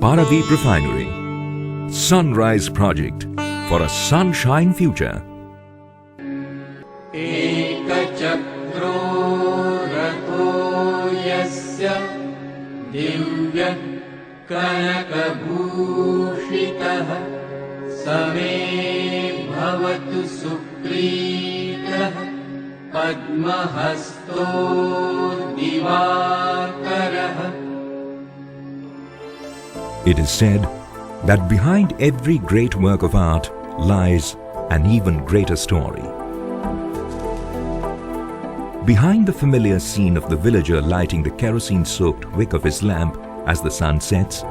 Paradeep Refinery, Sunrise Project for a sunshine future. एकचक्रो रथो यस्य दिव्य कनकभूषितः समे भवतु सुप्रीतः पद्महस्तो दिवाकरः. It is said that behind every great work of art lies an even greater story. Behind the familiar scene of the villager lighting the kerosene-soaked wick of his lamp as the sun sets,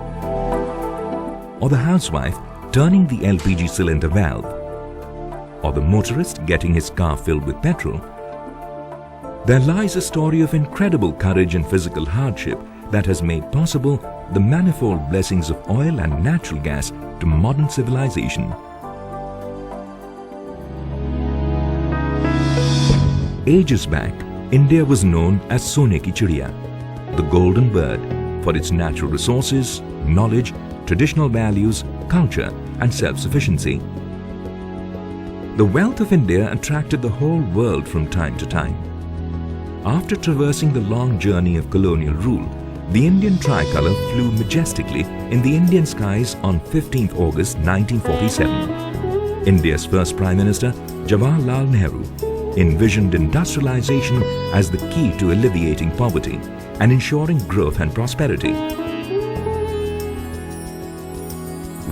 or the housewife turning the LPG cylinder valve, or the motorist getting his car filled with petrol, there lies a story of incredible courage and physical hardship that has made possible the manifold blessings of oil and natural gas to modern civilization. Ages back, India was known as Sone ki Chidiya, the golden bird, for its natural resources, knowledge, traditional values, culture and self-sufficiency. The wealth of India attracted the whole world from time to time. After traversing the long journey of colonial rule, the Indian tricolour flew majestically in the Indian skies on 15th August 1947. India's first Prime Minister, Jawaharlal Nehru, envisioned industrialization as the key to alleviating poverty and ensuring growth and prosperity.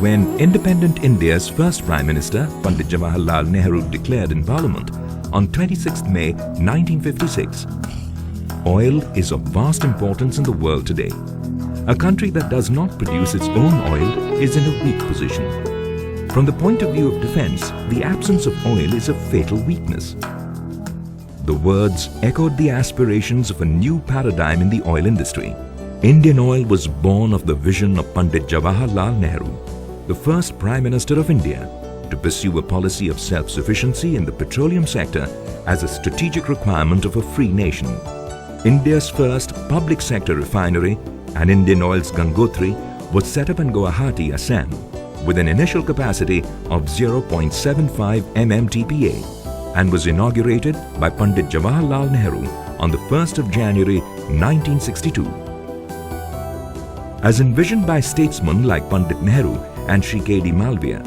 When independent India's first Prime Minister, Pandit Jawaharlal Nehru, declared in Parliament on 26th May 1956, oil is of vast importance in the world today. A country that does not produce its own oil is in a weak position. From the point of view of defense, the absence of oil is a fatal weakness. The words echoed the aspirations of a new paradigm in the oil industry. Indian Oil was born of the vision of Pandit Jawaharlal Nehru, the first Prime Minister of India, to pursue a policy of self-sufficiency in the petroleum sector as a strategic requirement of a free nation. India's first public sector refinery, and Indian Oil's Gangotri, was set up in Guwahati, Assam, with an initial capacity of 0.75 MMTPA, and was inaugurated by Pandit Jawaharlal Nehru on the 1st of January 1962. As envisioned by statesmen like Pandit Nehru and Shri K.D. Malviya,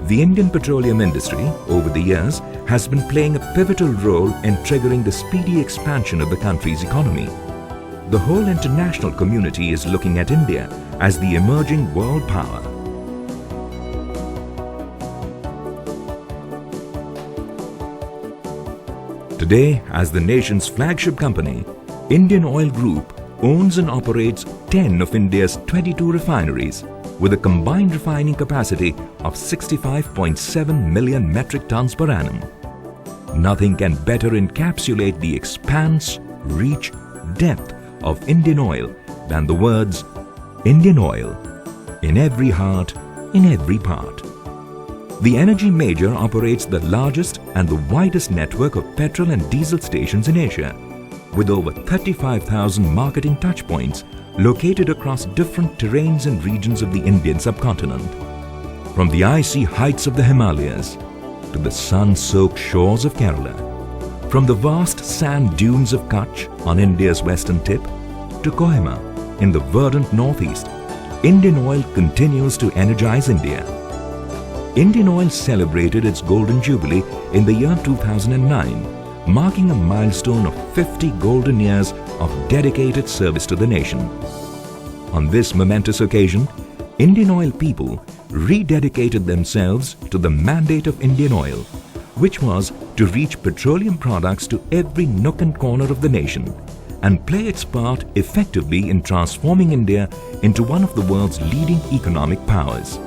the Indian petroleum industry, over the years, has been playing a pivotal role in triggering the speedy expansion of the country's economy. The whole international community is looking at India as the emerging world power. Today, as the nation's flagship company, Indian Oil Group owns and operates 10 of India's 22 refineries, with a combined refining capacity of 65.7 million metric tons per annum. Nothing can better encapsulate the expanse, reach, depth of Indian Oil than the words Indian Oil, in every heart, in every part. The energy major operates the largest and the widest network of petrol and diesel stations in Asia, with over 35,000 marketing touchpoints located across different terrains and regions of the Indian subcontinent. From the icy heights of the Himalayas to the sun-soaked shores of Kerala, from the vast sand dunes of Kutch on India's western tip to Kohima in the verdant northeast, Indian Oil continues to energize India. Indian Oil celebrated its Golden Jubilee in the year 2009, marking a milestone of 50 golden years of dedicated service to the nation. On this momentous occasion, Indian Oil people rededicated themselves to the mandate of Indian Oil, which was to reach petroleum products to every nook and corner of the nation and play its part effectively in transforming India into one of the world's leading economic powers.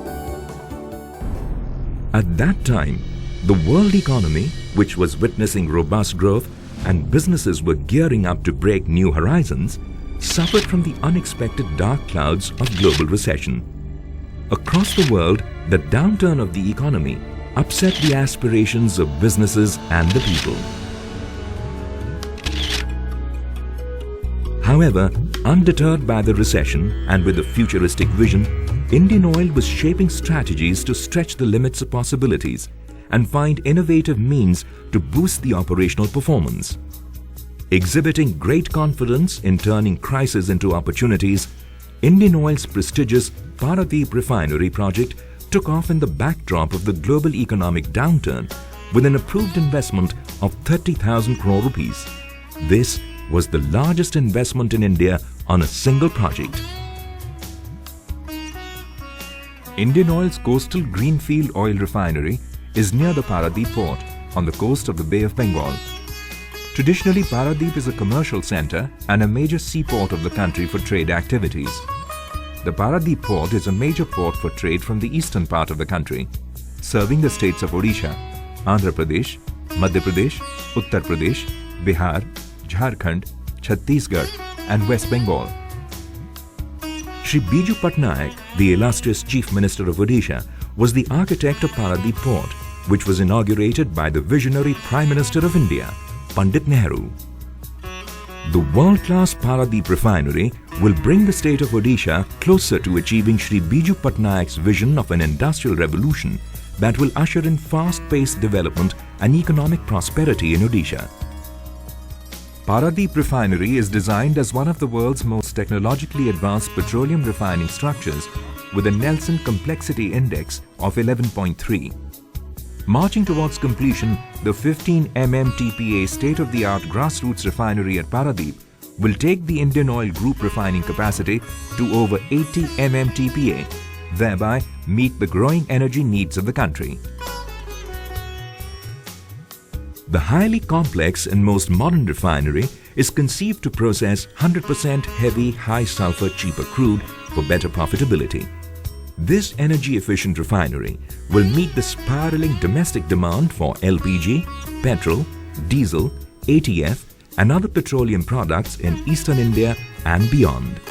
At that time, the world economy, which was witnessing robust growth and businesses were gearing up to break new horizons, suffered from the unexpected dark clouds of global recession. Across the world, the downturn of the economy upset the aspirations of businesses and the people. However, undeterred by the recession and with a futuristic vision, Indian Oil was shaping strategies to stretch the limits of possibilities and find innovative means to boost the operational performance. Exhibiting great confidence in turning crises into opportunities, Indian Oil's prestigious Paradeep Refinery project took off in the backdrop of the global economic downturn with an approved investment of 30,000 crore rupees. This was the largest investment in India on a single project. Indian Oil's coastal greenfield oil refinery is near the Paradeep port on the coast of the Bay of Bengal. Traditionally, Paradeep is a commercial centre and a major seaport of the country for trade activities. The Paradeep port is a major port for trade from the eastern part of the country, serving the states of Odisha, Andhra Pradesh, Madhya Pradesh, Uttar Pradesh, Bihar, Jharkhand, Chhattisgarh and West Bengal. Shri Biju Patnaik, the illustrious Chief Minister of Odisha, was the architect of Paradeep port, which was inaugurated by the visionary Prime Minister of India, Pandit Nehru. The world-class Paradeep refinery will bring the state of Odisha closer to achieving Shri Biju Patnaik's vision of an industrial revolution that will usher in fast-paced development and economic prosperity in Odisha. Paradeep Refinery is designed as one of the world's most technologically advanced petroleum refining structures with a Nelson Complexity Index of 11.3. Marching towards completion, the 15 MMTPA state-of-the-art grassroots refinery at Paradeep will take the Indian Oil Group refining capacity to over 80 MMTPA, thereby meet the growing energy needs of the country. The highly complex and most modern refinery is conceived to process 100% heavy, high-sulfur, cheaper crude for better profitability. This energy-efficient refinery will meet the spiraling domestic demand for LPG, petrol, diesel, ATF and other petroleum products in eastern India and beyond.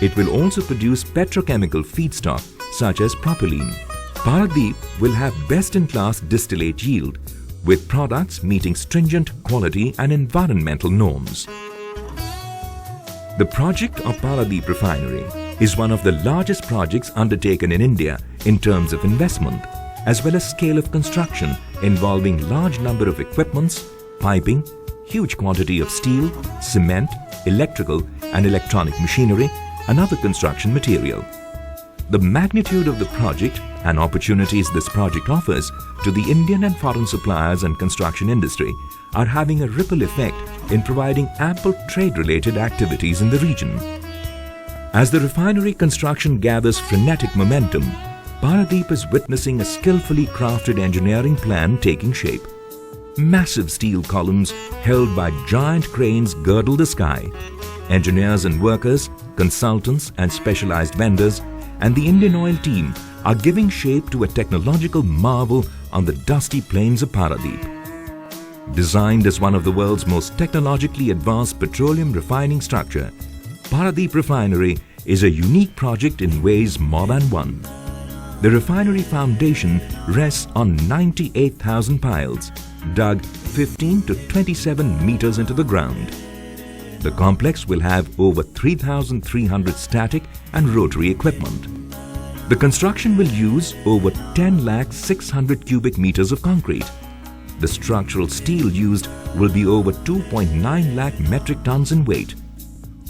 It will also produce petrochemical feedstock such as propylene. Paradeep will have best-in-class distillate yield with products meeting stringent quality and environmental norms. The project of Paradeep Refinery is one of the largest projects undertaken in India in terms of investment, as well as scale of construction involving large number of equipments, piping, huge quantity of steel, cement, electrical and electronic machinery and other construction material. The magnitude of the project and opportunities this project offers to the Indian and foreign suppliers and construction industry are having a ripple effect in providing ample trade-related activities in the region. As the refinery construction gathers frenetic momentum, Paradeep is witnessing a skillfully crafted engineering plan taking shape. Massive steel columns held by giant cranes girdle the sky. Engineers and workers, consultants and specialized vendors and the Indian Oil team are giving shape to a technological marvel on the dusty plains of Paradeep. Designed as one of the world's most technologically advanced petroleum refining structure, Paradeep Refinery is a unique project in ways more than one. The refinery foundation rests on 98,000 piles, dug 15 to 27 meters into the ground. The complex will have over 3,300 static and rotary equipment. The construction will use over 10,600,000 cubic meters of concrete. The structural steel used will be over 2.9 lakh metric tons in weight.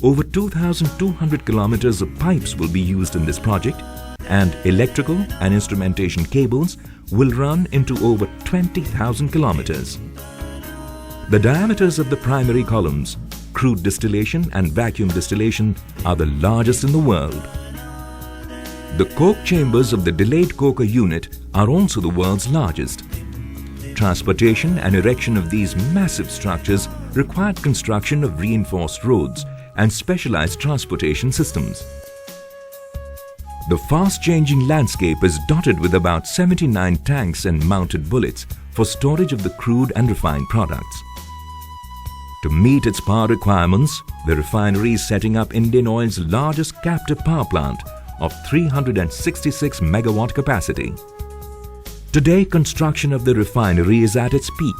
Over 2,200 kilometers of pipes will be used in this project, and electrical and instrumentation cables will run into over 20,000 kilometers. The diameters of the primary columns, crude distillation and vacuum distillation, are the largest in the world. The coke chambers of the delayed coker unit are also the world's largest. Transportation and erection of these massive structures required construction of reinforced roads and specialized transportation systems. The fast-changing landscape is dotted with about 79 tanks and mounted bullets for storage of the crude and refined products. To meet its power requirements, the refinery is setting up Indian Oil's largest captive power plant of 366 megawatt capacity. Today, construction of the refinery is at its peak,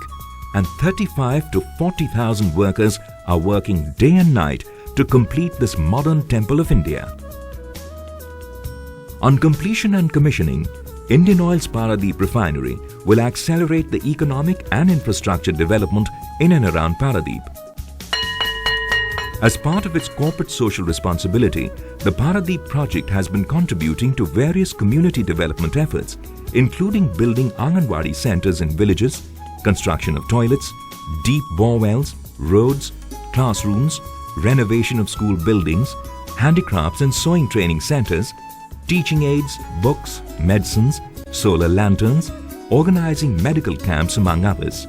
and 35 to 40,000 workers are working day and night to complete this modern temple of India. On completion and commissioning, Indian Oil's Paradeep refinery will accelerate the economic and infrastructure development in and around Paradeep. As part of its corporate social responsibility, the Paradeep project has been contributing to various community development efforts, including building Anganwadi centers in villages, construction of toilets, deep bore wells, roads, classrooms, renovation of school buildings, handicrafts and sewing training centers, teaching aids, books, medicines, solar lanterns, organizing medical camps among others,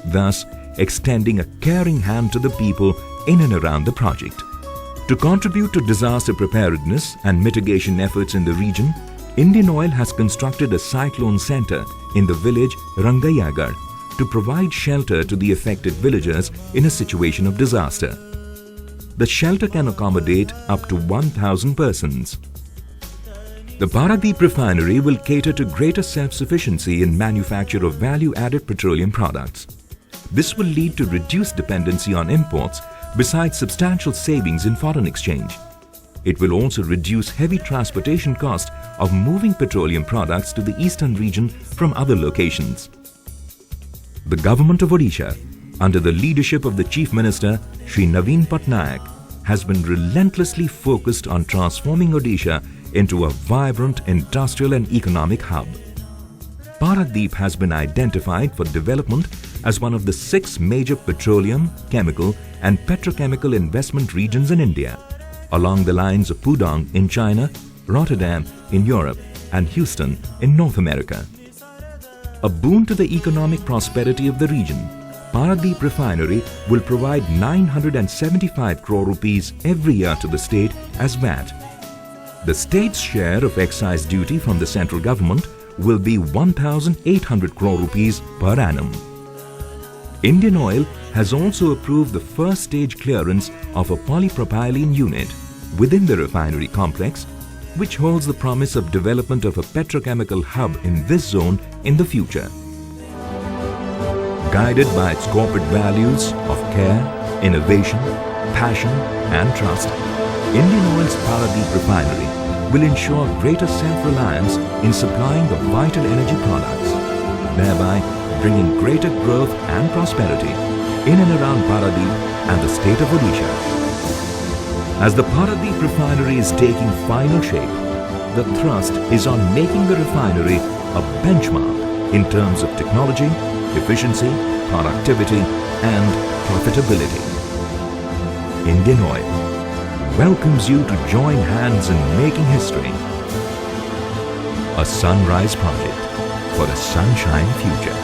thus extending a caring hand to the people in and around the project. To contribute to disaster preparedness and mitigation efforts in the region, Indian Oil has constructed a cyclone center in the village Rangayagar to provide shelter to the affected villagers in a situation of disaster. The shelter can accommodate up to 1,000 persons. The Paradeep refinery will cater to greater self-sufficiency in manufacture of value-added petroleum products. This will lead to reduced dependency on imports besides substantial savings in foreign exchange. It will also reduce heavy transportation cost of moving petroleum products to the eastern region from other locations. The government of Odisha, under the leadership of the Chief Minister Shri Naveen Patnaik, has been relentlessly focused on transforming Odisha into a vibrant industrial and economic hub. Paradeep has been identified for development as one of the 6 major petroleum, chemical and petrochemical investment regions in India, along the lines of Pudong in China, Rotterdam in Europe and Houston in North America. A boon to the economic prosperity of the region, Paradeep refinery will provide 975 crore rupees every year to the state as VAT. The state's share of excise duty from the central government will be 1,800 crore rupees per annum. Indian Oil has also approved the first stage clearance of a polypropylene unit within the refinery complex, which holds the promise of development of a petrochemical hub in this zone in the future. Guided by its corporate values of care, innovation, passion and trust, Indian Oil's Paradeep refinery will ensure greater self-reliance in supplying the vital energy products, thereby bringing greater growth and prosperity in and around Paradeep and the state of Odisha. As the Paradeep refinery is taking final shape, the thrust is on making the refinery a benchmark in terms of technology, efficiency, productivity and profitability. Indian Oil welcomes you to join hands in making history. A sunrise project for a sunshine future.